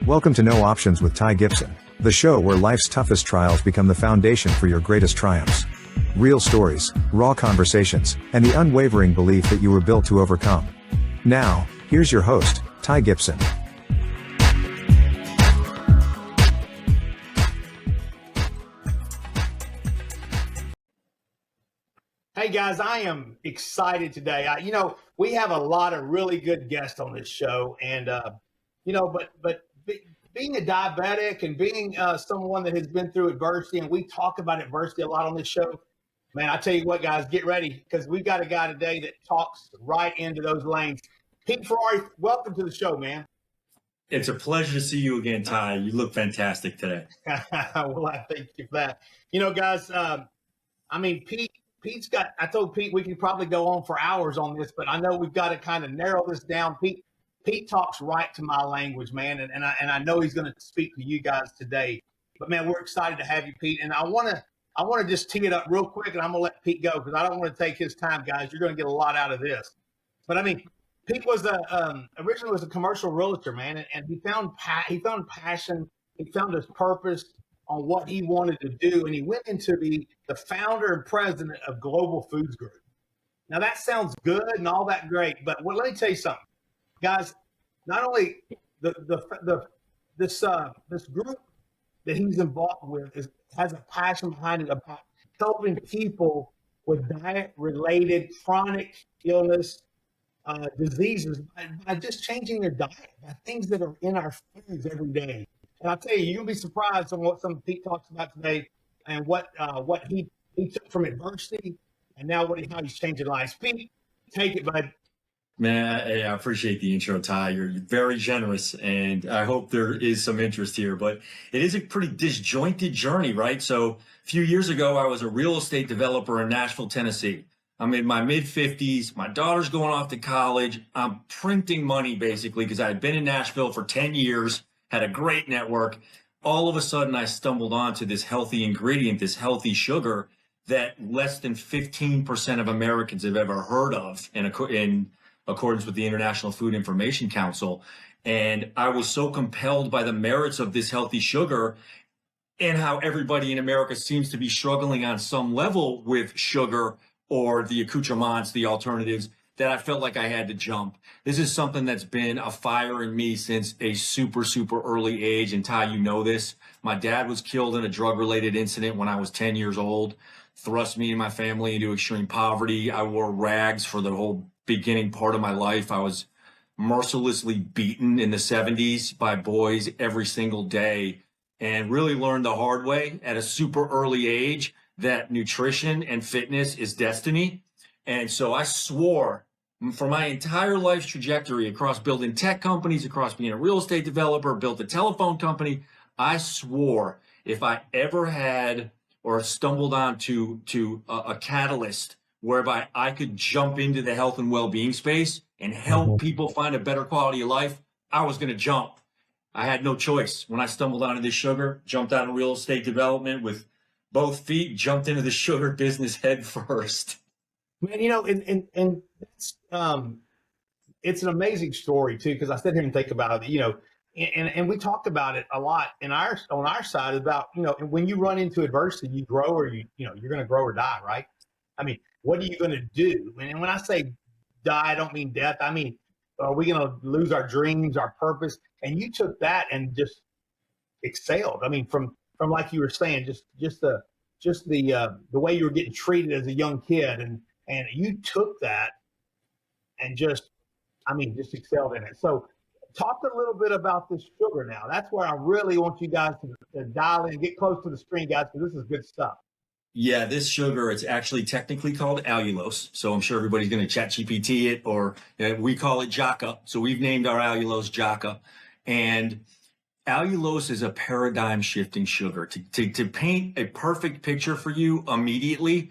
Welcome to No Options with Ty Gibson, the show where life's toughest trials become the foundation for your greatest triumphs. Real stories, raw conversations, and the unwavering belief that you were built to overcome. Now, here's your host, Ty Gibson. Hey guys, I am excited today. We have a lot of really good guests on this show, and being a diabetic and being someone that has been through adversity, and we talk about adversity a lot on this show. Man, I tell you what, guys, get ready because we got a guy today that talks right into those lanes. Pete Ferrari, welcome to the show, man. It's a pleasure to see you again, Ty. You look fantastic today. Well, I thank you for that. Guys, I told Pete we could probably go on for hours on this, but I know we've got to kind of narrow this down. Pete talks right to my language, man, and I know he's going to speak to you guys today. But man, we're excited to have you, Pete. And I want to just tee it up real quick, and I'm going to let Pete go because I don't want to take his time, guys. You're going to get a lot out of this. But Pete was originally was a commercial realtor, man, and he found passion, he found his purpose on what he wanted to do, and he went into the founder and president of Global Foods Group. Now that sounds good and all that great, but let me tell you something, guys. Not only this group that he's involved with has a passion behind it about helping people with diet-related chronic illness, diseases by just changing their diet, by things that are in our foods every day. And I'll tell you, you'll be surprised on what some Pete talks about today and what he took from adversity and now how he's changing lives. Pete, take it, bud. Man, I appreciate the intro, Ty. You're very generous, and I hope there is some interest here. But it is a pretty disjointed journey, right? So a few years ago, I was a real estate developer in Nashville, Tennessee. I'm in my mid-50s. My daughter's going off to college. I'm printing money, basically, because I had been in Nashville for 10 years. Had a great network. All of a sudden, I stumbled onto this healthy ingredient, this healthy sugar that less than 15% of Americans have ever heard of in accordance with the International Food Information Council. And I was so compelled by the merits of this healthy sugar and how everybody in America seems to be struggling on some level with sugar or the accoutrements, the alternatives, that I felt like I had to jump. This is something that's been a fire in me since a super early age. And Ty, you know this. My dad was killed in a drug-related incident when I was 10 years old, thrust me and my family into extreme poverty. I wore rags for the whole beginning part of my life. I was mercilessly beaten in the 70s by boys every single day and really learned the hard way at a super early age that nutrition and fitness is destiny. And so I swore for my entire life's trajectory across building tech companies, across being a real estate developer, built a telephone company, I swore if I ever had or stumbled onto a catalyst whereby I could jump into the health and well-being space and help people find a better quality of life, I was going to jump. I had no choice. When I stumbled onto this sugar, jumped out of real estate development with both feet, jumped into the sugar business head first. Man, and it's an amazing story too, because I sit here and think about it, and we talk about it a lot on our side about, when you run into adversity, you grow or you're going to grow or die, right? What are you going to do? And when I say die, I don't mean death. I mean, are we going to lose our dreams, our purpose? And you took that and just excelled. From like you were saying, just the way you were getting treated as a young kid, and you took that and just excelled in it. So talk a little bit about this sugar now. That's where I really want you guys to dial in, get close to the screen, guys, because this is good stuff. Yeah, this sugar, it's actually technically called allulose. So I'm sure everybody's going to chat GPT it, or we call it Jaka. So we've named our allulose Jaka. And allulose is a paradigm shifting sugar. To paint a perfect picture for you immediately,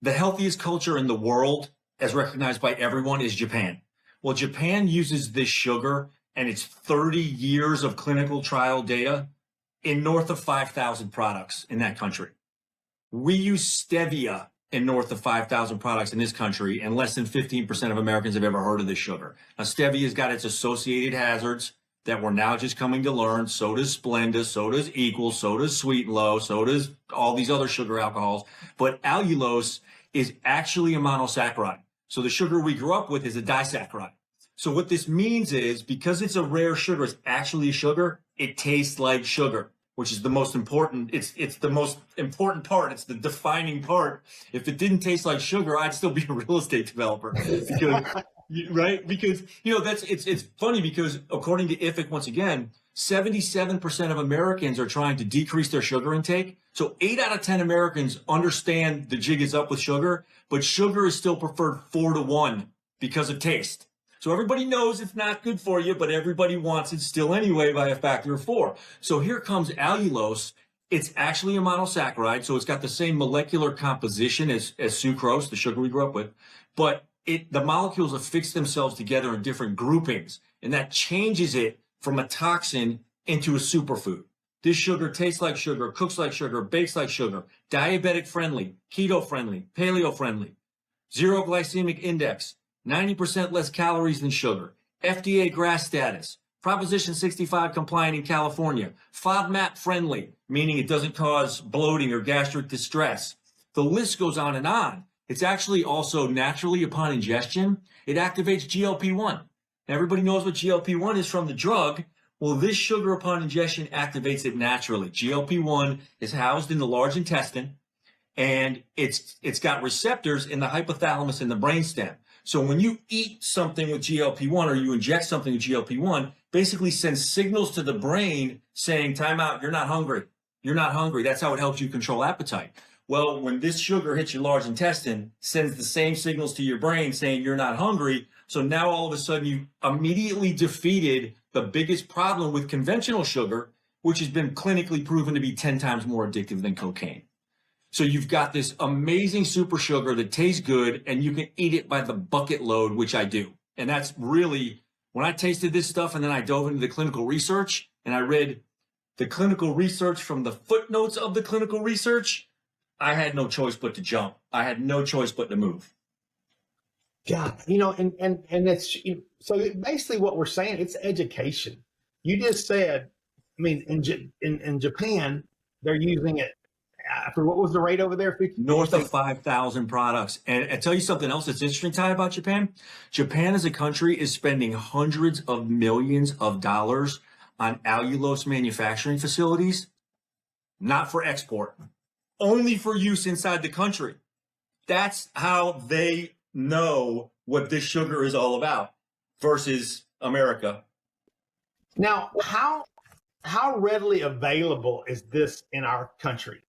the healthiest culture in the world, as recognized by everyone, is Japan. Well, Japan uses this sugar and its 30 years of clinical trial data in north of 5,000 products in that country. We use stevia in north of 5,000 products in this country, and less than 15% of Americans have ever heard of this sugar. Now, stevia's got its associated hazards, that we're now just coming to learn. So does Splenda, so does Equal, so does Sweet and Low, so does all these other sugar alcohols. But allulose is actually a monosaccharide. So the sugar we grew up with is a disaccharide. So what this means is, because it's a rare sugar, it's actually a sugar, it tastes like sugar, which is the most important. It's the most important part. It's the defining part. If it didn't taste like sugar, I'd still be a real estate developer. Because, right? Because, it's funny because according to IFIC, once again, 77% of Americans are trying to decrease their sugar intake. So 8 out of 10 Americans understand the jig is up with sugar, but sugar is still preferred 4-1 because of taste. So everybody knows it's not good for you, but everybody wants it still anyway by a factor of 4. So here comes allulose. It's actually a monosaccharide, so it's got the same molecular composition as sucrose, the sugar we grew up with, but the molecules affix themselves together in different groupings, and that changes it from a toxin into a superfood. This sugar tastes like sugar, cooks like sugar, bakes like sugar, diabetic friendly, keto friendly, paleo friendly, zero glycemic index, 90% less calories than sugar, FDA GRAS status, Proposition 65 compliant in California, FODMAP friendly, meaning it doesn't cause bloating or gastric distress. The list goes on and on. It's actually also naturally upon ingestion, it activates GLP-1. Everybody knows what GLP-1 is from the drug. Well, this sugar upon ingestion activates it naturally. GLP-1 is housed in the large intestine, and it's got receptors in the hypothalamus and the brainstem. So when you eat something with GLP-1 or you inject something with GLP-1, basically sends signals to the brain saying, time out, you're not hungry. You're not hungry. That's how it helps you control appetite. Well, when this sugar hits your large intestine, sends the same signals to your brain saying you're not hungry. So now all of a sudden you immediately defeated the biggest problem with conventional sugar, which has been clinically proven to be 10 times more addictive than cocaine. So you've got this amazing super sugar that tastes good, and you can eat it by the bucket load, which I do. And that's really, when I tasted this stuff and then I dove into the clinical research and I read the clinical research from the footnotes of the clinical research, I had no choice but to jump. I had no choice but to move. God, and it's, so basically what we're saying, it's education. You just said, I mean, in Japan, they're using it for, what was the rate over there? North of 5,000 products. And I tell you something else that's interesting, Ty, about Japan. Japan as a country is spending hundreds of millions of dollars on allulose manufacturing facilities, not for export, only for use inside the country. That's how they know what this sugar is all about versus America. Now, how readily available is this in our country?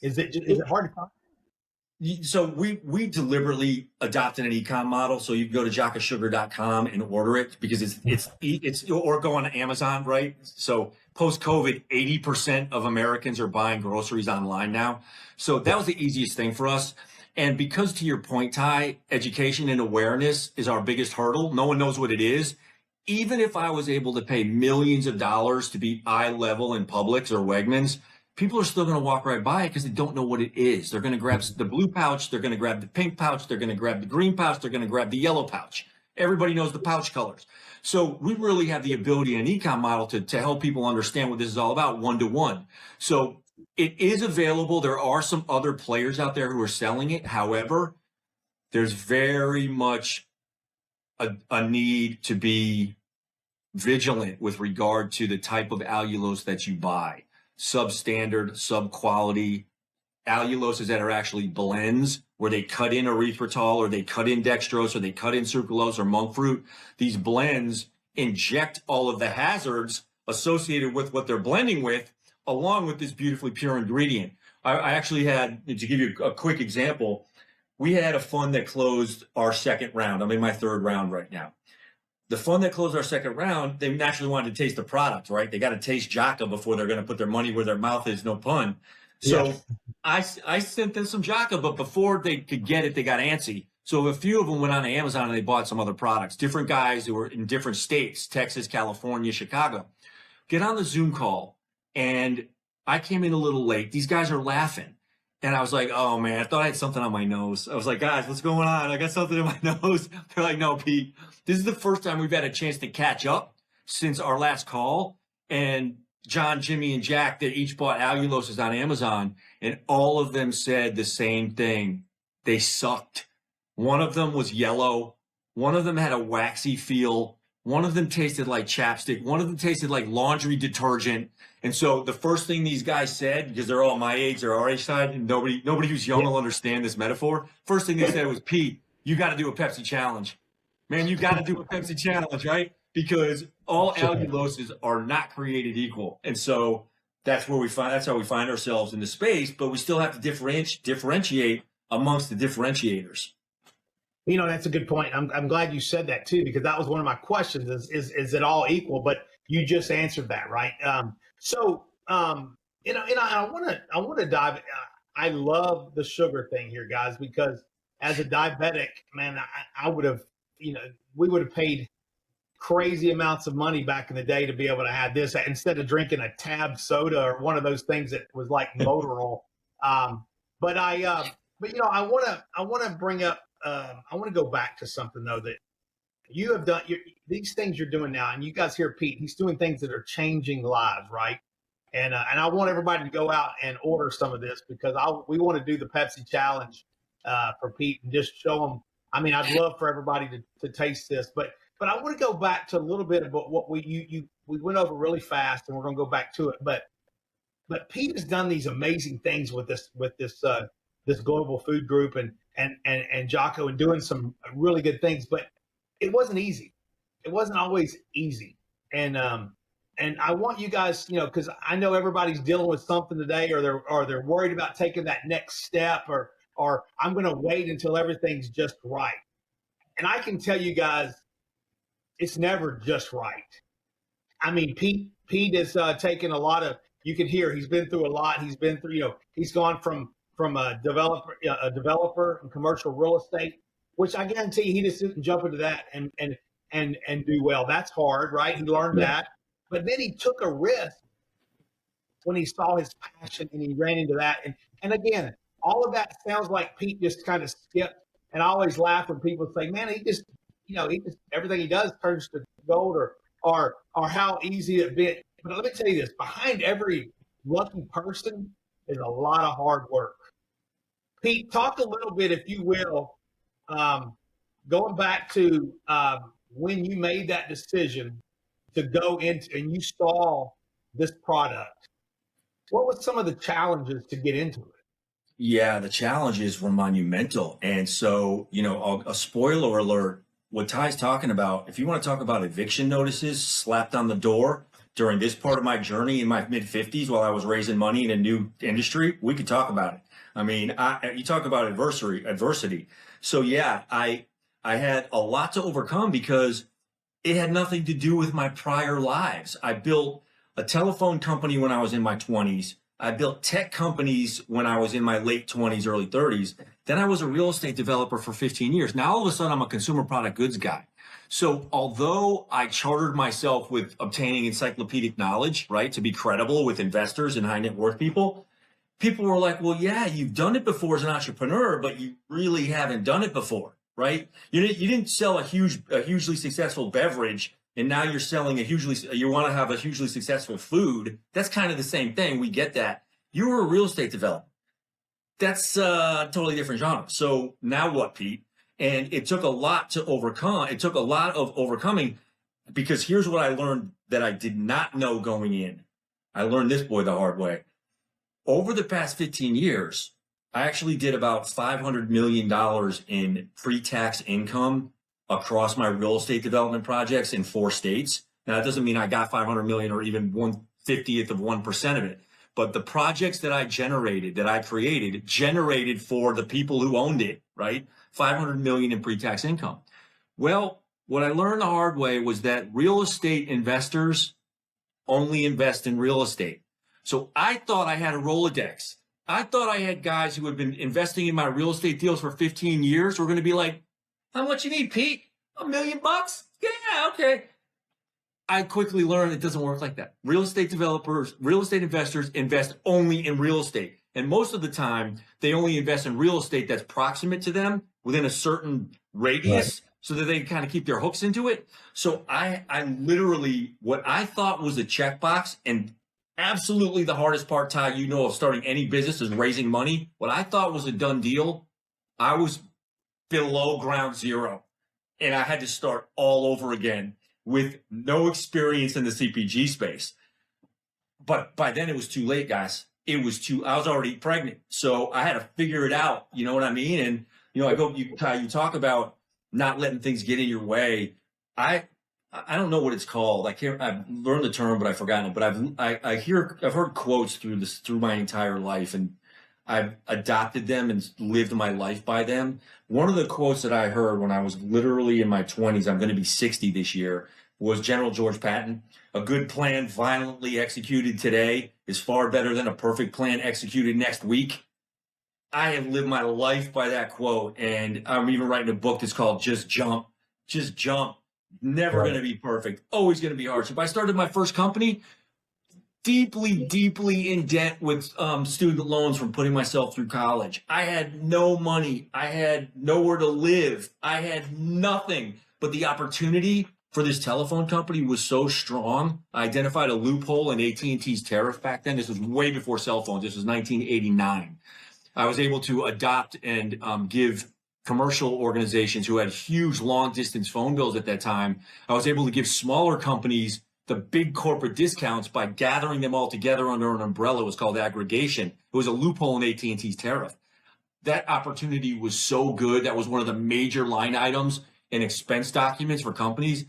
Is it hard to find? So we deliberately adopted an e-com model. So you can go to jockasugar.com and order it because it's or go on Amazon, right? So post-COVID, 80% of Americans are buying groceries online now. So that was the easiest thing for us. And because, to your point, Ty, education and awareness is our biggest hurdle. No one knows what it is. Even if I was able to pay millions of dollars to be eye level in Publix or Wegmans, people are still going to walk right by it because they don't know what it is. They're going to grab the blue pouch. They're going to grab the pink pouch. They're going to grab the green pouch. They're going to grab the yellow pouch. Everybody knows the pouch colors. So we really have the ability in an e-com model to help people understand what this is all about one-to-one. So it is available. There are some other players out there who are selling it. However, there's very much a need to be vigilant with regard to the type of allulose that you buy. Substandard, sub-quality alluloses that are actually blends where they cut in erythritol or they cut in dextrose or they cut in sucralose or monk fruit. These blends inject all of the hazards associated with what they're blending with, along with this beautifully pure ingredient. I actually had, to give you a quick example, we had a fund that closed our second round. I'm in my third round right now. The fund that closed our second round, they naturally wanted to taste the product, right? They got to taste Jaka before they're going to put their money where their mouth is, no pun. So yeah. I sent them some Jaka, but before they could get it, they got antsy. So a few of them went on to Amazon and they bought some other products. Different guys who were in different states, Texas, California, Chicago. Get on the Zoom call, and I came in a little late. These guys are laughing. And I was like, oh, man, I thought I had something on my nose. I was like, guys, what's going on? I got something in my nose. They're like, no, Pete, this is the first time we've had a chance to catch up. since our last call, and John, Jimmy, and Jack, they each bought alluloses on Amazon, and all of them said the same thing. They sucked. One of them was yellow. One of them had a waxy feel. One of them tasted like chapstick. One of them tasted like laundry detergent. And so the first thing these guys said, because they're all my age, they're our age side, and nobody who's young will understand this metaphor. First thing they said was, Pete, you got to do a Pepsi challenge. Man, you got to do a Pepsi challenge, right? Because all alluloses are not created equal. And so that's how we find ourselves in the space, but we still have to differentiate amongst the differentiators. You know, that's a good point. I'm glad you said that too, because that was one of my questions is it all equal? But you just answered that, right? You know, and I want to dive. I love the sugar thing here, guys, because as a diabetic, man, I would have, you know, we would have paid crazy amounts of money back in the day to be able to have this instead of drinking a Tab soda or one of those things that was like motor oil. But you know, I want to bring up. I want to go back to something though that you have done. These things you're doing now, and you guys hear Pete. He's doing things that are changing lives, right? And I want everybody to go out and order some of this because we want to do the Pepsi challenge for Pete and just show them. I mean, I'd love for everybody to taste this, but I want to go back to a little bit about what we went over really fast, and we're going to go back to it. But Pete has done these amazing things with this global food group and Jocko and doing some really good things, but it wasn't easy. It wasn't always easy. And I want you guys, you know, because I know everybody's dealing with something today, or they're worried about taking that next step, or I'm going to wait until everything's just right. And I can tell you guys, it's never just right. I mean, Pete has taken a lot of. You can hear he's been through a lot. He's been through, you know, he's gone from a developer in commercial real estate, which I guarantee he just didn't jump into that and do well. That's hard, right? He learned that, but then he took a risk when he saw his passion and he ran into that. And again, all of that sounds like Pete just kind of skipped. And I always laugh when people say, "Man, he just everything he does turns to gold," or how easy it been. But let me tell you this: behind every lucky person is a lot of hard work. Pete, talk a little bit, if you will, going back to when you made that decision to go into and you saw this product. What were some of the challenges to get into it? Yeah, the challenges were monumental. And so, you know, a spoiler alert, what Ty's talking about, if you want to talk about eviction notices slapped on the door during this part of my journey in my mid-50s while I was raising money in a new industry, we could talk about it. I mean, you talk about adversity. So yeah, I had a lot to overcome because it had nothing to do with my prior lives. I built a telephone company when I was in my 20s. I built tech companies when I was in my late 20s, early 30s. Then I was a real estate developer for 15 years. Now, all of a sudden, I'm a consumer product goods guy. So although I chartered myself with obtaining encyclopedic knowledge, right, to be credible with investors and high net worth people were like, well, yeah, you've done it before as an entrepreneur, but you really haven't done it before, right? You didn't sell a hugely successful beverage, and now you're selling you want to have a hugely successful food. That's kind of the same thing. We get that. You were a real estate developer. That's a totally different genre. So now what, Pete? And it took a lot to overcome. It took a lot of overcoming, because here's what I learned that I did not know going in. I learned this, boy, the hard way. Over the past 15 years, I actually did about $500 million in pre-tax income across my real estate development projects in 4 states. Now, that doesn't mean I got 500 million or even 1/50th of 1% of it. But the projects that I created generated for the people who owned it, right? 500 million in pre-tax income. Well, what I learned the hard way was that real estate investors only invest in real estate. So I thought I had a Rolodex. I thought I had guys who had been investing in my real estate deals for 15 years who were going to be like, how much you need, Pete? $1 million? Yeah, okay. I quickly learned it doesn't work like that. Real estate investors invest only in real estate. And most of the time, they only invest in real estate that's proximate to them within a certain radius so that they can kind of keep their hooks into it. So I literally, what I thought was a checkbox, and absolutely the hardest part, Ty, of starting any business is raising money. What I thought was a done deal, I was below ground zero, and I had to start all over again with no experience in the CPG space. But by then it was too late, guys. I was already pregnant. So I had to figure it out. You know what I mean? And, I hope you talk about not letting things get in your way. I don't know what it's called. I've learned the term, but I've forgotten it. But I've heard quotes through my entire life, and I've adopted them and lived my life by them. One of the quotes that I heard when I was literally in my 20s, I'm going to be 60 this year, was General George Patton. A good plan violently executed today is far better than a perfect plan executed next week. I have lived my life by that quote, and I'm even writing a book that's called Just Jump. Just jump. Never going to be perfect. Always going to be hard. So if I started my first company, deeply, deeply in debt with student loans from putting myself through college. I had no money. I had nowhere to live. I had nothing. But the opportunity for this telephone company was so strong. I identified a loophole in AT&T's tariff back then. This was way before cell phones. This was 1989. I was able to adopt and give commercial organizations who had huge long distance phone bills at that time. I was able to give smaller companies the big corporate discounts by gathering them all together under an umbrella. It was called aggregation. It was a loophole in AT&T's tariff. That opportunity was so good. That was one of the major line items in expense documents for companies.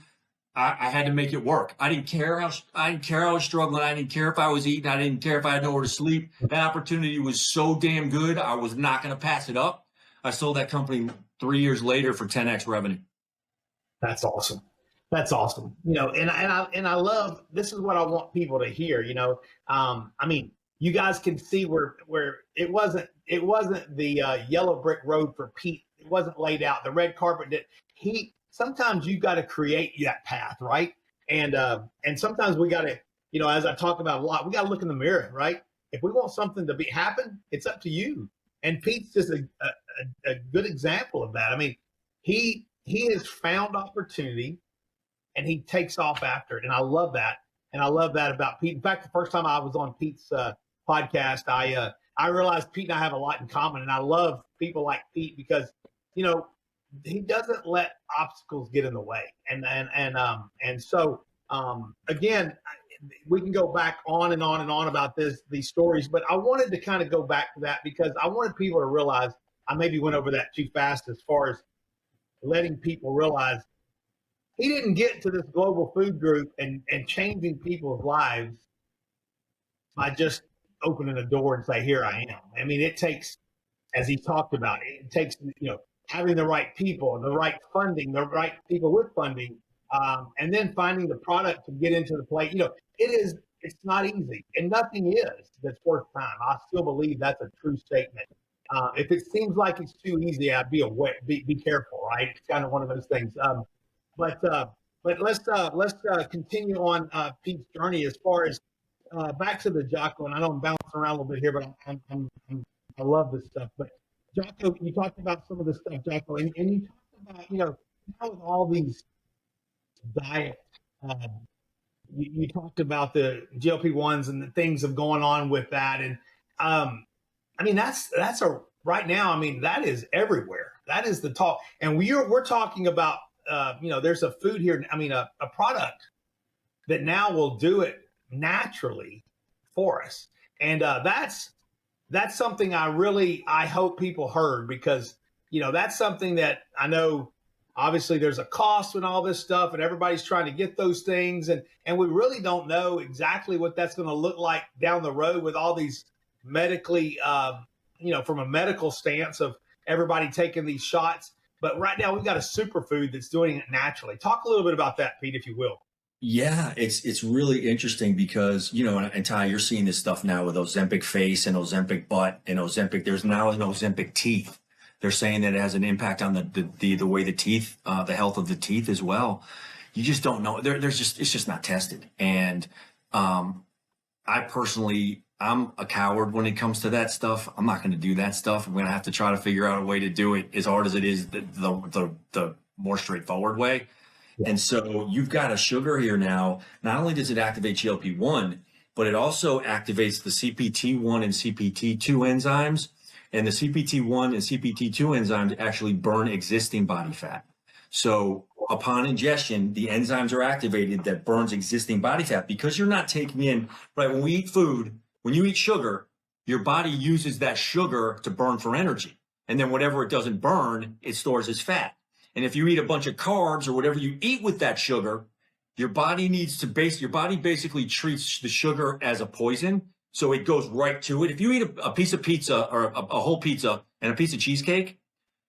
I had to make it work. I didn't care how I was struggling. I didn't care if I was eating. I didn't care if I had nowhere to sleep. That opportunity was so damn good. I was not going to pass it up. I sold that company 3 years later for 10x revenue. That's awesome. That's awesome. And I love, this is what I want people to hear. You guys can see where it wasn't the yellow brick road for Pete. It wasn't laid out. The red carpet that sometimes you got to create that path, right? And sometimes we got to, as I talk about a lot, we got to look in the mirror, right? If we want something to happen, it's up to you. And Pete's just a good example of that. I mean, he has found opportunity and he takes off after it. And I love that. And I love that about Pete. In fact, the first time I was on Pete's podcast, I realized Pete and I have a lot in common. And I love people like Pete because, he doesn't let obstacles get in the way. And so again, we can go back on and on and on about these stories, but I wanted to kind of go back to that because I wanted people to realize, I maybe went over that too fast as far as letting people realize he didn't get to this global food group and changing people's lives by just opening a door and say, here I am. I mean, it takes, as he talked about, it takes, having the right people, the right funding, the right people with funding, and then finding the product to get into the plate. It's not easy, and nothing is that's worth time. I still believe that's a true statement. If it seems like it's too easy, I'd be aware, be careful, right? It's kind of one of those things. But let's continue on Pete's journey as far as back to the Jocko. And I know I'm bouncing around a little bit here, but I love this stuff. But Jocko, you talked about some of this stuff, Jocko, and you talked about, now with all these diets, you talked about the GLP-1s and the things of going on with that. And right now, that is everywhere. That is the talk. And we're talking about, there's a food here, a product that now will do it naturally for us. And that's something I hope people heard because, that's something that I know obviously there's a cost and all this stuff and everybody's trying to get those things. And we really don't know exactly what that's going to look like down the road with all these medically, from a medical stance of everybody taking these shots. But right now we've got a superfood that's doing it naturally. Talk a little bit about that, Pete, if you will. Yeah, it's really interesting because, and Ty, you're seeing this stuff now with Ozempic face and Ozempic butt and Ozempic. There's now an Ozempic teeth. They're saying that it has an impact on the way the teeth, the health of the teeth as well. You just don't know. It's just not tested. And I personally, I'm a coward when it comes to that stuff. I'm not going to do that stuff. I'm going to have to try to figure out a way to do it as hard as it is. The more straightforward way. Yeah. And so you've got a sugar here now. Not only does it activate GLP-1, but it also activates the CPT1 and CPT2 enzymes. And the CPT1 and CPT2 enzymes actually burn existing body fat. So upon ingestion, the enzymes are activated that burns existing body fat because you're not taking in, right? When we eat food, when you eat sugar, your body uses that sugar to burn for energy. And then whatever it doesn't burn, it stores as fat. And if you eat a bunch of carbs or whatever you eat with that sugar, your body basically treats the sugar as a poison. So it goes right to it. If you eat a piece of pizza or a whole pizza and a piece of cheesecake,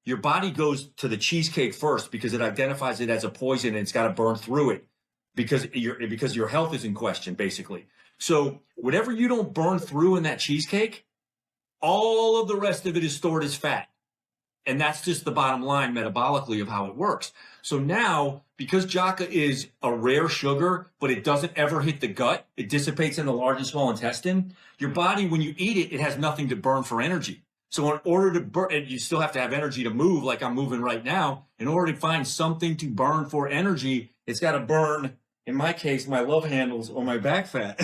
your body goes to the cheesecake first because it identifies it as a poison and it's got to burn through it because your health is in question, basically. So whatever you don't burn through in that cheesecake, all of the rest of it is stored as fat. And that's just the bottom line metabolically of how it works. So now, because Jaka is a rare sugar, but it doesn't ever hit the gut, it dissipates in the large and small intestine, your body, when you eat it, it has nothing to burn for energy. So in order to burn, and you still have to have energy to move like I'm moving right now. In order to find something to burn for energy, it's got to burn, in my case, my love handles or my back fat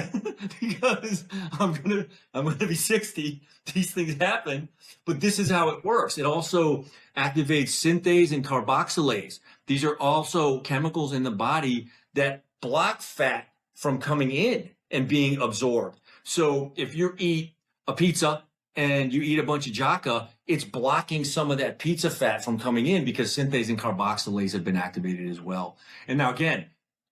because I'm gonna be 60. These things happen, but this is how it works. It also activates synthase and carboxylase. These are also chemicals in the body that block fat from coming in and being absorbed. So if you eat a pizza and you eat a bunch of Jaka, it's blocking some of that pizza fat from coming in because synthase and carboxylase have been activated as well. And now again,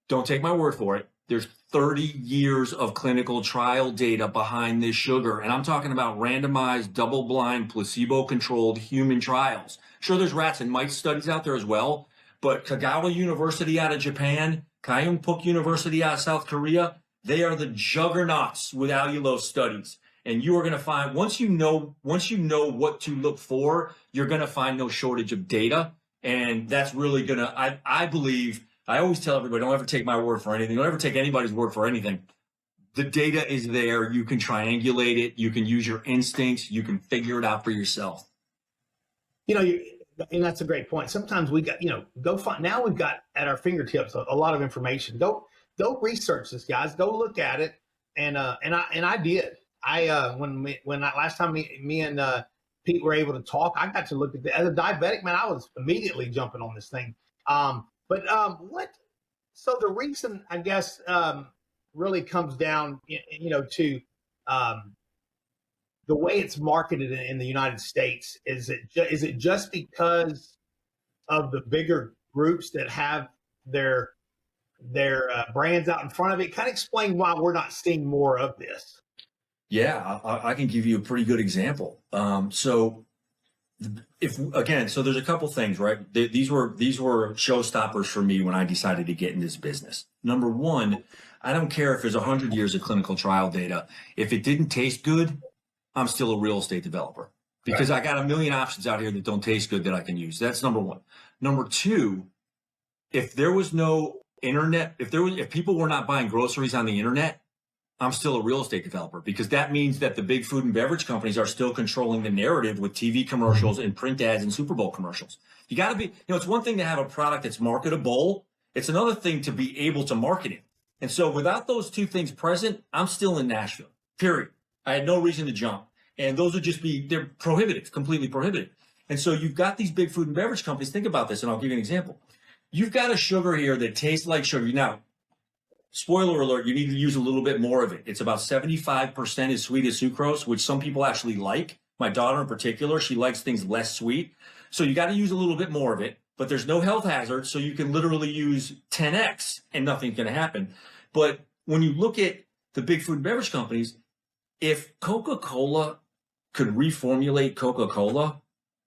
don't take my word for it. There's 30 years of clinical trial data behind this sugar. And I'm talking about randomized, double-blind, placebo-controlled human trials. Sure, there's rats and mice studies out there as well. But Kagawa University out of Japan, Kyung-Puk University out of South Korea, they are the juggernauts with allulose studies. And you are going to find, once you know what to look for, you're going to find no shortage of data. And that's really going to, I believe, I always tell everybody, don't ever take my word for anything. Don't ever take anybody's word for anything. The data is there. You can triangulate it. You can use your instincts. You can figure it out for yourself. And that's a great point. Sometimes we got, go find, now we've got at our fingertips a lot of information. Go research this, guys. Go look at it. And I did. Last time me and Pete were able to talk, I got to look at as a diabetic, man, I was immediately jumping on this thing. So the reason, I guess, really comes down, to the way it's marketed in the United States. Is it just because of the bigger groups that have their brands out in front of it? Kind of explain why we're not seeing more of this. Yeah, I can give you a pretty good example. So there's a couple things, right? These were showstoppers for me when I decided to get in this business. Number one, I don't care if there's 100 years of clinical trial data. If it didn't taste good, I'm still a real estate developer because I got a million options out here that don't taste good that I can use. That's number one. Number two, if there was no internet, if people were not buying groceries on the internet, I'm still a real estate developer because that means that the big food and beverage companies are still controlling the narrative with TV commercials and print ads and Super Bowl commercials. You got to be, it's one thing to have a product that's marketable. It's another thing to be able to market it. And so without those two things present, I'm still in Nashville, period. I had no reason to jump. And those would just they're prohibitive, completely prohibitive. And so you've got these big food and beverage companies. Think about this, and I'll give you an example. You've got a sugar here that tastes like sugar. Now, spoiler alert, you need to use a little bit more of it. It's about 75% as sweet as sucrose, which some people actually like. My daughter in particular, she likes things less sweet. So you got to use a little bit more of it, but there's no health hazard. So you can literally use 10X and nothing's going to happen. But when you look at the big food and beverage companies, if Coca-Cola could reformulate Coca-Cola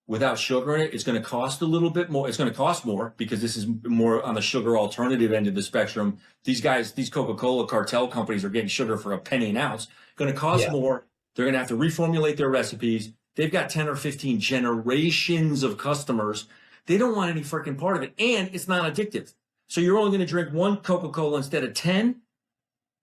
without sugar in it, it's going to cost a little bit more. It's going to cost more because this is more on the sugar alternative end of the spectrum. These Coca-Cola cartel companies are getting sugar for a penny an ounce. Going to cost more. They're going to have to reformulate their recipes. They've got 10 or 15 generations of customers. They don't want any freaking part of it. And it's not addictive. So you're only going to drink one Coca-Cola instead of 10.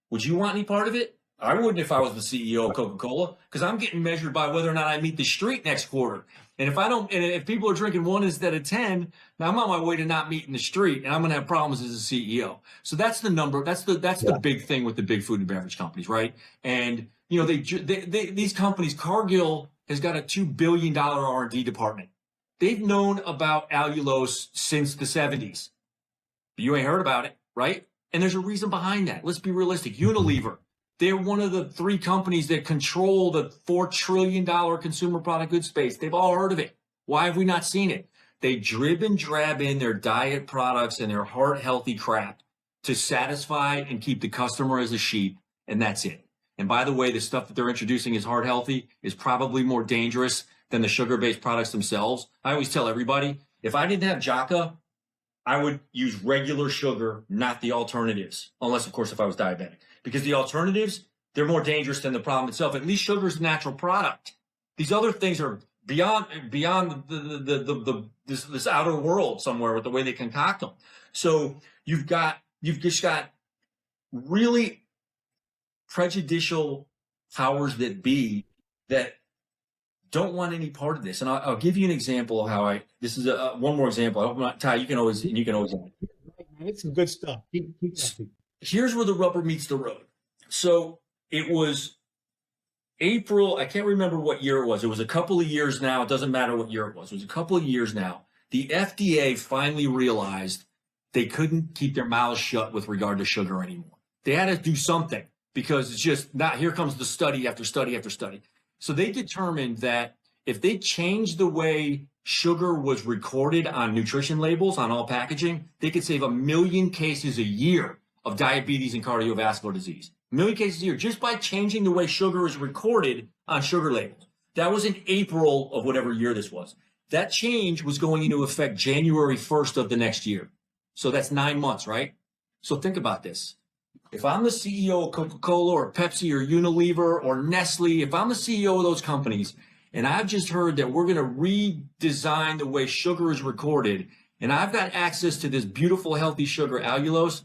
Would you want any part of it? I wouldn't if I was the CEO of Coca-Cola because I'm getting measured by whether or not I meet the street next quarter. And if people are drinking one instead of 10, now I'm on my way to not meeting the street, and I'm going to have problems as a CEO. So that's the number. That's the big thing with the big food and beverage companies, right? And these companies, Cargill has got a $2 billion R&D department. They've known about allulose since the 70s. But you ain't heard about it, right? And there's a reason behind that. Let's be realistic. Unilever, they're one of the 3 companies that control the $4 trillion consumer product goods space. They've all heard of it. Why have we not seen it? They drib and drab in their diet products and their heart healthy crap to satisfy and keep the customer as a sheep, and that's it. And by the way, the stuff that they're introducing as heart healthy is probably more dangerous than the sugar-based products themselves. I always tell everybody, if I didn't have Jaka, I would use regular sugar, not the alternatives, unless, of course, if I was diabetic. Because the alternatives, they're more dangerous than the problem itself. At least sugar is a natural product. These other things are beyond this outer world somewhere with the way they concoct them. So you've just got really prejudicial powers that be that don't want any part of this. And I'll give you an example of how this is one more example. I hope I'm not, Ty, you can always. It's some good stuff. Keep Here's where the rubber meets the road. So it was April. I can't remember what year it was. It was a couple of years now. It doesn't matter what year it was. It was a couple of years now. The FDA finally realized they couldn't keep their mouths shut with regard to sugar anymore. They had to do something because it's just not, here comes the study after study after study. So they determined that if they changed the way sugar was recorded on nutrition labels, on all packaging, they could save 1 million cases a year of diabetes and cardiovascular disease. 1 million cases a year just by changing the way sugar is recorded on sugar labels. That was in April of whatever year this was. That change was going into effect January 1st of the next year. So that's 9 months, right? So think about this. If I'm the CEO of Coca-Cola or Pepsi or Unilever or Nestle, if I'm the CEO of those companies and I've just heard that we're going to redesign the way sugar is recorded and I've got access to this beautiful, healthy sugar, allulose,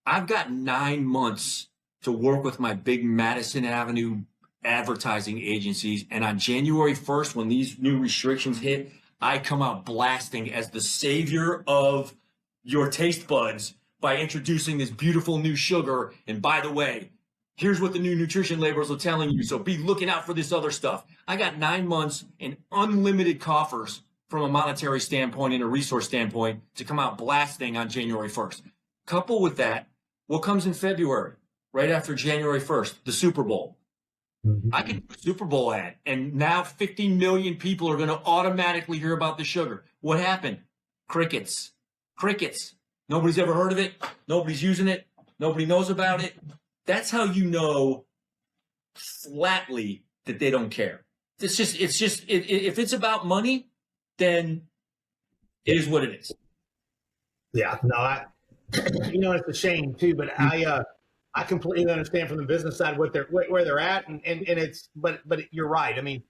I've got 9 months to work with my big Madison Avenue advertising agencies. And on January 1st, when these new restrictions hit, I come out blasting as the savior of your taste buds by introducing this beautiful new sugar. And by the way, here's what the new nutrition labels are telling you. So be looking out for this other stuff. I got 9 months and unlimited coffers from a monetary standpoint and a resource standpoint to come out blasting on January 1st. Couple with that, what comes in February, right after January 1st, the Super Bowl. I can do a Super Bowl ad, and now 50 million people are going to automatically hear about the sugar. What happened? Crickets. Nobody's ever heard of it. Nobody's using it. Nobody knows about it. That's how you know flatly that they don't care. If it's about money, then it is what it is. Yeah, no, it's a shame too, but I completely understand from the business side where they're at, and it's but you're right. I mean,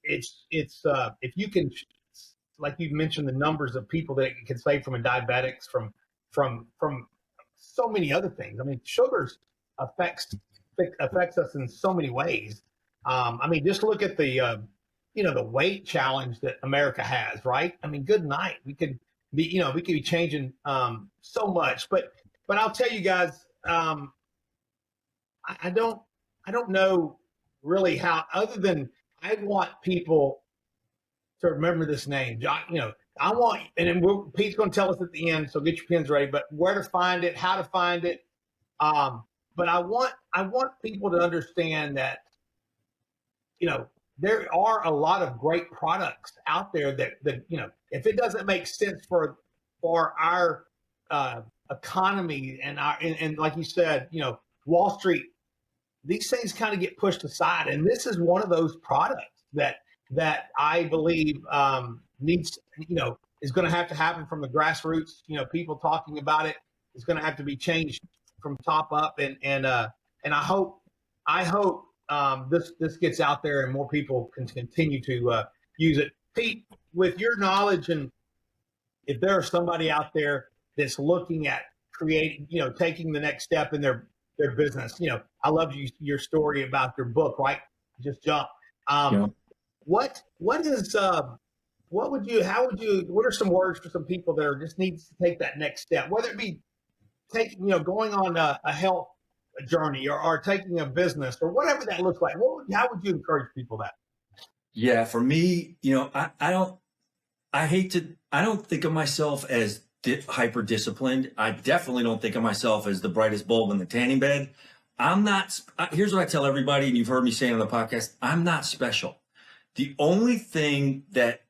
it's if you can, like you mentioned, the numbers of people that it can save from diabetics, from so many other things. I mean, sugars affects us in so many ways. I mean, just look at the weight challenge that America has, right? I mean, good night. We could be changing so much, but I'll tell you guys, I don't know really how, other than I want people to remember this name. I want, and then Pete's going to tell us at the end, so get your pens ready, but where to find it, how to find it. But I want people to understand that, there are a lot of great products out there that if it doesn't make sense for our economy and like you said, Wall Street, these things kind of get pushed aside. And this is one of those products that I believe needs, is going to have to happen from the grassroots. People talking about it is going to have to be changed from top up. And I hope this gets out there and more people can continue to use it. Pete, with your knowledge, and if there is somebody out there that's looking at creating, taking the next step in their business, I love your story about your book, right? Just jump. Yeah. what is what would you how would you what are some words for some people that are just needs to take that next step, whether it be taking going on a health journey, or taking a business, or whatever that looks like? How would you encourage people that? Yeah, for me, I don't think of myself as hyper disciplined. I definitely don't think of myself as the brightest bulb in the tanning bed. I'm not, here's what I tell everybody, and you've heard me say on the podcast, I'm not special. The only thing that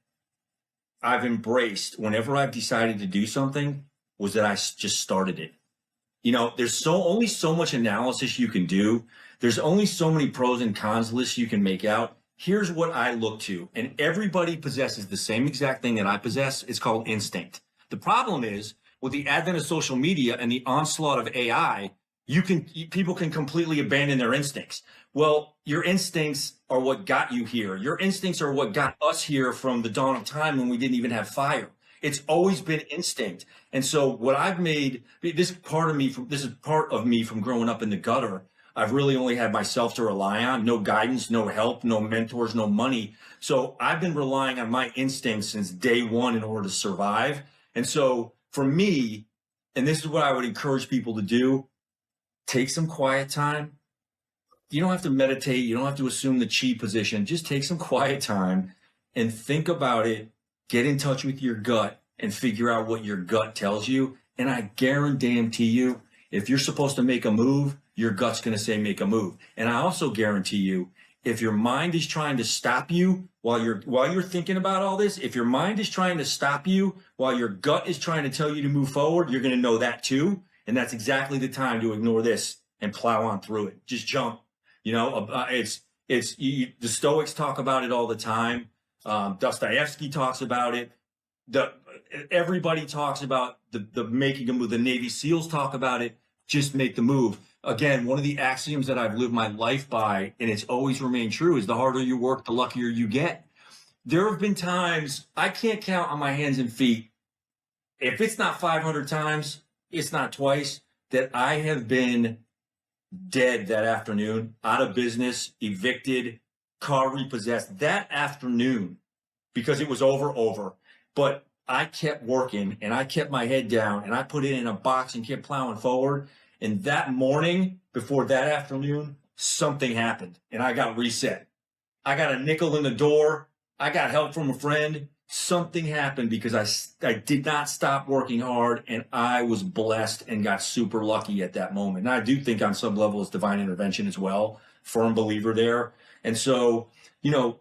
I've embraced whenever I've decided to do something was that I just started it. There's only so much analysis you can do. There's only so many pros and cons lists you can make out. Here's what I look to, and everybody possesses the same exact thing that I possess. It's called instinct. The problem is, with the advent of social media and the onslaught of AI, people can completely abandon their instincts. Well, your instincts are what got you here. Your instincts are what got us here from the dawn of time when we didn't even have fire. It's always been instinct. And so what I've made, this is part of me from growing up in the gutter. I've really only had myself to rely on, no guidance, no help, no mentors, no money. So I've been relying on my instincts since day one in order to survive. And so for me, and this is what I would encourage people to do, take some quiet time. You don't have to meditate. You don't have to assume the chi position. Just take some quiet time and think about it. Get in touch with your gut and figure out what your gut tells you. And I guarantee you, if you're supposed to make a move, your gut's going to say make a move. And I also guarantee you, if your mind is trying to stop you while you're thinking about all this, if your mind is trying to stop you while your gut is trying to tell you to move forward, you're going to know that too. And that's exactly the time to ignore this and plow on through it. Just jump. The Stoics talk about it all the time. Dostoevsky talks about it. Everybody talks about the making a move. The Navy SEALs talk about it. Just make the move. Again, one of the axioms that I've lived my life by, and it's always remained true, is the harder you work, the luckier you get. There have been times I can't count on my hands and feet. If it's not 500 times, it's not twice, that I have been dead that afternoon, out of business, evicted, car repossessed that afternoon because it was over. But I kept working and I kept my head down and I put it in a box and kept plowing forward. And that morning before that afternoon, something happened and I got reset. I got a nickel in the door. I got help from a friend. Something happened because I did not stop working hard, and I was blessed and got super lucky at that moment. And I do think on some level it's divine intervention as well. Firm believer there. And so,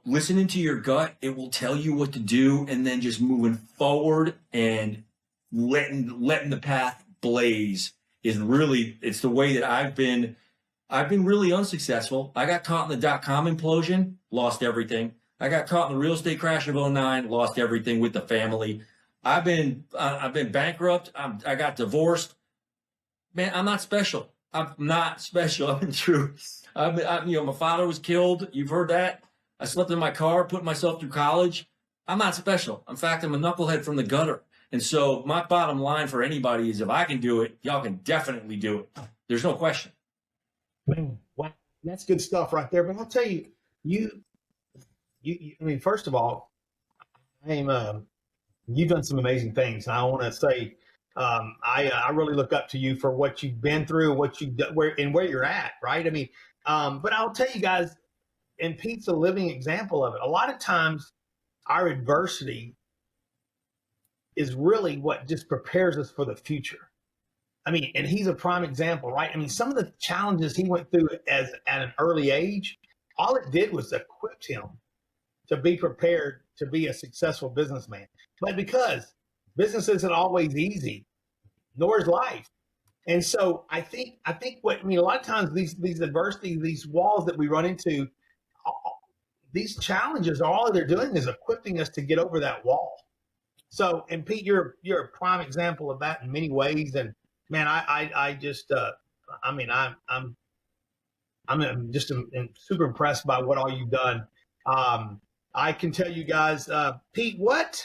listening to your gut, it will tell you what to do, and then just moving forward and letting the path blaze it's the way that I've been really unsuccessful. I got caught in the .com implosion, lost everything. I got caught in the real estate crash of 2009, lost everything with the family. I've been bankrupt. I got divorced. Man, I'm not special. I'm not special. I've been through. My father was killed. You've heard that. I slept in my car, put myself through college. I'm not special. In fact, I'm a knucklehead from the gutter. And so my bottom line for anybody is, if I can do it, y'all can definitely do it. There's no question. Man, wow, that's good stuff right there. But I'll tell you, first of all, you've done some amazing things. And I want to say, I really look up to you for what you've been through, what you've done, where you're at, right? But I'll tell you guys, and Pete's a living example of it. A lot of times our adversity is really what just prepares us for the future. And he's a prime example, right? Some of the challenges he went through at an early age, all it did was equip him to be prepared to be a successful businessman. But because business isn't always easy, nor is life. And so I think a lot of times these adversity, these walls that we run into, these challenges, all they're doing is equipping us to get over that wall. So, and Pete, you're a prime example of that in many ways. And man, I'm just super impressed by what all you've done. I can tell you guys, Pete, what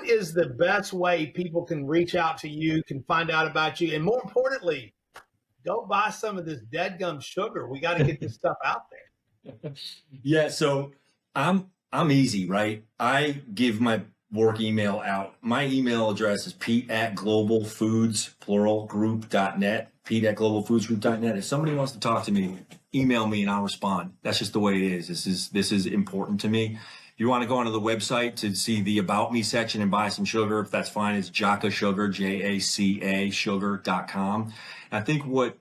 is the best way people can reach out to you, can find out about you, and more importantly, go buy some of this dead gum sugar. We got to get this stuff out there. Yeah. So I'm easy, right? I give my work email out. My email address is pete@globalfoods, plural, group.net, pete@globalfoodsgroup.net. If somebody wants to talk to me, email me and I'll respond. That's just the way it is. This is important to me. If you want to go onto the website to see the About Me section and buy some sugar, if that's fine, it's Jaca Sugar, Jaca sugar.com. I think what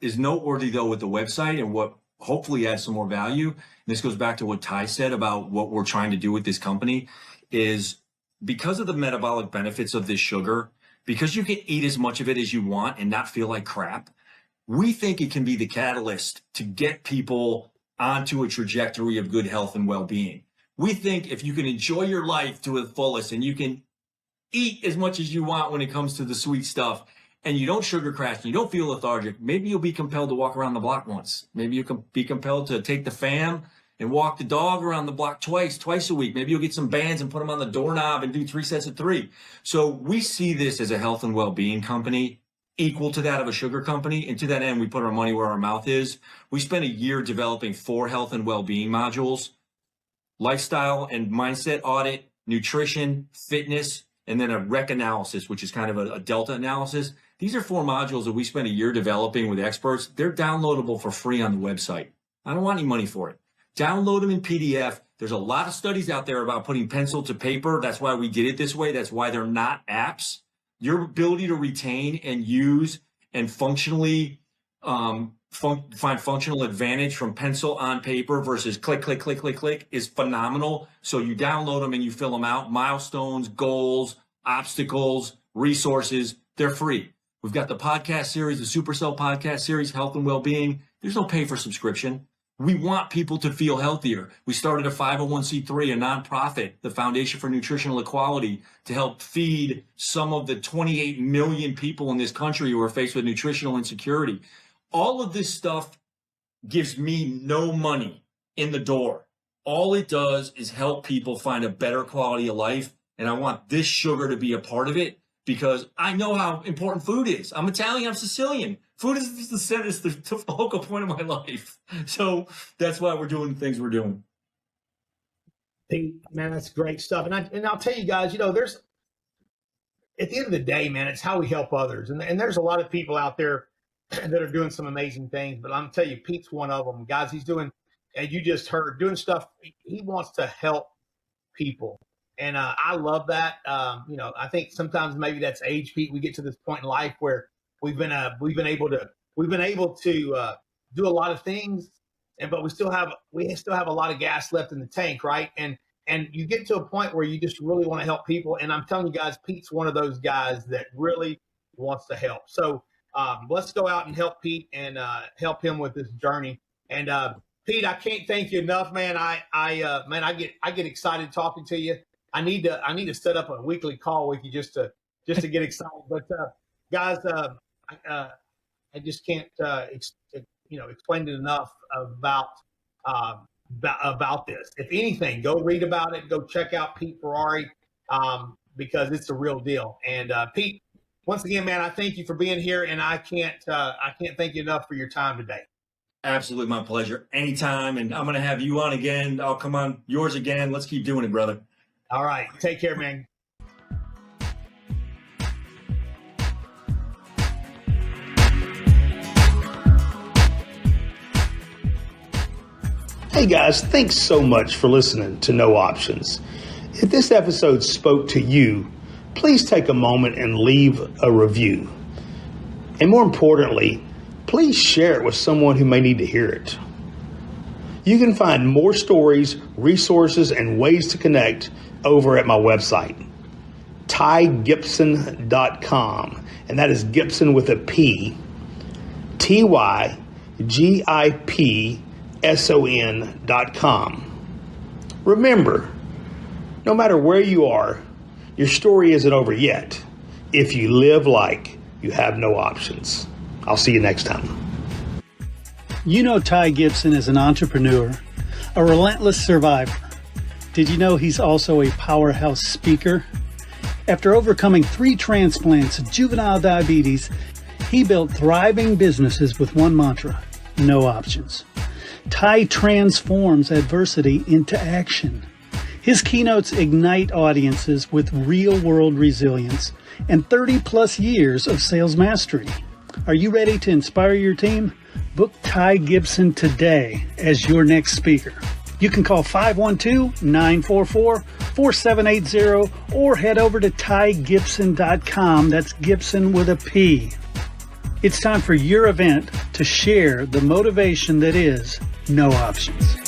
is noteworthy though with the website and what hopefully adds some more value, and this goes back to what Ty said about what we're trying to do with this company, is because of the metabolic benefits of this sugar, because you can eat as much of it as you want and not feel like crap, we think it can be the catalyst to get people onto a trajectory of good health and well-being. We think if you can enjoy your life to the fullest and you can eat as much as you want when it comes to the sweet stuff, and you don't sugar crash, and you don't feel lethargic, maybe you'll be compelled to walk around the block once. Maybe you can be compelled to take the fam and walk the dog around the block twice a week. Maybe you'll get some bands and put them on the doorknob and do 3 sets of 3. So we see this as a health and well-being company equal to that of a sugar company. And to that end, we put our money where our mouth is. We spent a year developing 4 health and well-being modules: lifestyle and mindset audit, nutrition, fitness, and then a rec analysis, which is kind of a delta analysis. These are 4 modules that we spent a year developing with experts. They're downloadable for free on the website. I don't want any money for it. Download them in PDF. There's a lot of studies out there about putting pencil to paper. That's why we did it this way. That's why they're not apps. Your ability to retain and use and functionally find functional advantage from pencil on paper versus click, click, click, click, click is phenomenal. So you download them and you fill them out. Milestones, goals, obstacles, resources, they're free. We've got the podcast series, the SuperSelf podcast series, health and well-being. There's no pay for subscription. We want people to feel healthier. We started a 501c3, a nonprofit, the Foundation for Nutritional Equality, to help feed some of the 28 million people in this country who are faced with nutritional insecurity. All of this stuff gives me no money in the door. All it does is help people find a better quality of life. And I want this sugar to be a part of it because I know how important food is. I'm Italian, I'm Sicilian. Food is the center, is the focal point of my life. So that's why we're doing the things we're doing. Pete, man, that's great stuff. And I'll tell you guys, there's, at the end of the day, man, it's how we help others. And there's a lot of people out there that are doing some amazing things, but I'm telling you, Pete's one of them. Guys, he's doing, as you just heard, doing stuff. He wants to help people. And I love that. I think sometimes maybe that's age, Pete. We get to this point in life where we've been able to do a lot of things, but we still have a lot of gas left in the tank, right? And you get to a point where you just really want to help people. And I'm telling you guys, Pete's one of those guys that really wants to help. So let's go out and help Pete and help him with this journey. And Pete, I can't thank you enough, man. I get excited talking to you. I need to set up a weekly call with you just to get excited. But guys, I just can't explain it enough about this. If anything, go read about it. Go check out Pete Ferrari because it's the real deal. And Pete, once again, man, I thank you for being here, and I can't thank you enough for your time today. Absolutely, my pleasure. Anytime, and I'm going to have you on again. I'll come on yours again. Let's keep doing it, brother. All right. Take care, man. Hey guys, thanks so much for listening to No Options. If this episode spoke to you, please take a moment and leave a review. And more importantly, please share it with someone who may need to hear it. You can find more stories, resources, and ways to connect over at my website, tygibson.com. And that is Gibson with a P, TYGIPSON.com. Remember, no matter where you are, your story isn't over yet if you live like you have no options. I'll see you next time. You know Ty Gibson is an entrepreneur, a relentless survivor. Did you know he's also a powerhouse speaker? After overcoming 3 transplants of juvenile diabetes, he built thriving businesses with one mantra: no options. Ty transforms adversity into action. His keynotes ignite audiences with real-world resilience and 30-plus years of sales mastery. Are you ready to inspire your team? Book Ty Gibson today as your next speaker. You can call 512-944-4780 or head over to tygibson.com. That's Gibson with a P. It's time for your event to share the motivation that is no options.